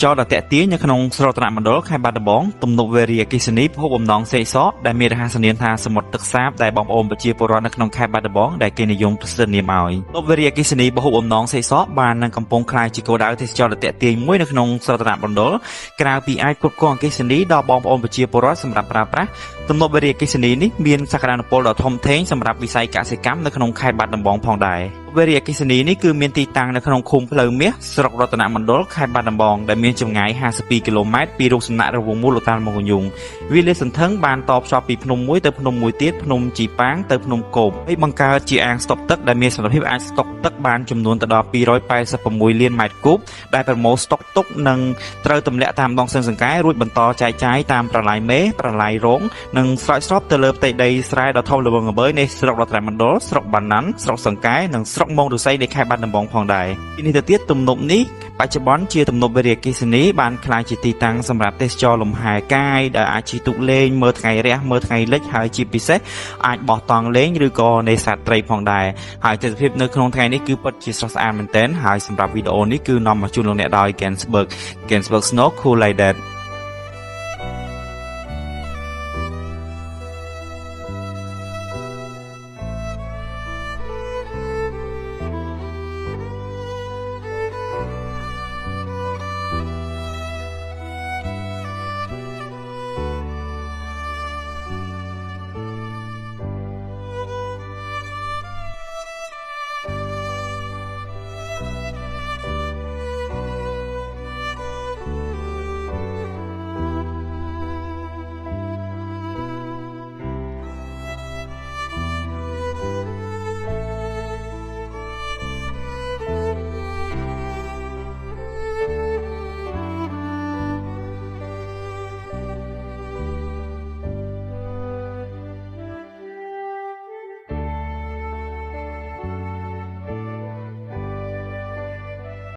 ចរណ៍ដ៏តាក់ទាញនៅក្នុងស្រុករតនមណ្ឌលខេត្តបាត់ដំបងទំនប់វារីអគ្គិសនីពហុបំណងសេកសកដែលមានរហស្សនាមថាសមុទ្រទឹកសាបដែលបងប្អូនប្រជាពលរដ្ឋនៅក្នុងខេត្តបាត់ដំបងដែលគេនិយមប្រសិទ្ធនាមឲ្យទំនប់វារីអគ្គិសនីពហុបំណងសេកសកបាននឹងកំពុងក្លាយជាគោលដៅទេសចរណ៍ដ៏តាក់ទាញមួយនៅក្នុងស្រុករតនមណ្ឌលក្រៅពីអាចគ្រប់គ្រងអគ្គិសនីដល់បងប្អូនប្រជាពលរដ្ឋសម្រាប់ប្រើប្រាស់ទំនប់វារីអគ្គិសនីនេះមានសក្តានុពលដ៏ធំធេងសម្រាប់វិស័យកសិកម្មនៅក្នុងខេត្តបាត់ដំបងផងដែរវារីអគ្គិសនីនេះគឺមានទីតាំងនៅក្នុងឃុំផ្លូវមាសស្រុករតនមណ្ឌលខេត្តបាត់ដំបងដែលមានចម្ងាយ52គីឡូម៉ែត្រពីរូបសំណាក់រង្វង់មូលដ្ឋានមកញងវាលាតសន្ធឹងបានតភ្ជាប់ពីភ្នំមួយទៅភ្នំមួយទៀតភ្នំជីប៉ាងទៅភ្នំគោបហើយបង្កើតជាអាងស្តុកទឹកដែលមានសមត្ថភាពអាចស្តុកទឹកបានចំនួនទៅដល់286លានម៉ែត្រគូបដែលប្រមូលស្តុកទុកនិងត្រូវទម្លាក់តាមដងស្ទឹងសង្កែរួចបន្តចែកចាយតាមប្រឡាយមេប្រឡាយរងនិងស្រោចស្រពទៅលើផ្ទៃដីស្រែដ៏ធំល្វឹងល្វើយនៃស្រុករតនមណ្ឌលស្រុកបាណាន់ស្រុកសង្កែនិងស្រុកមោងឫស្សីនៃខេត្តបាត់ដំបងផងដែរពីនេះទៅទៀតទំនប់នេះបច្ចុប្បន្នជាទំនប់វារីអគ្គិសនីបានក្លាយជាទីតាំងសម្រាប់ទេសចរលំហែកាយដែលអាចជិះទូកលេងមើលថ្ងៃរះមើលថ្ងៃលិចហើយជាពិសេសអាចបោះតង់លេងឬក៏នេសាទត្រីផងដែរហើយទិដ្ឋភាពនៅក្នុងថ្ងៃនេះគឺពិតជាស្រស់ស្អាតមែនទែនហើយសម្រាប់វីដេអូនេះគឺនាំមកជូនលោកអ្នកដោយ Gensburg Snow Cool Like That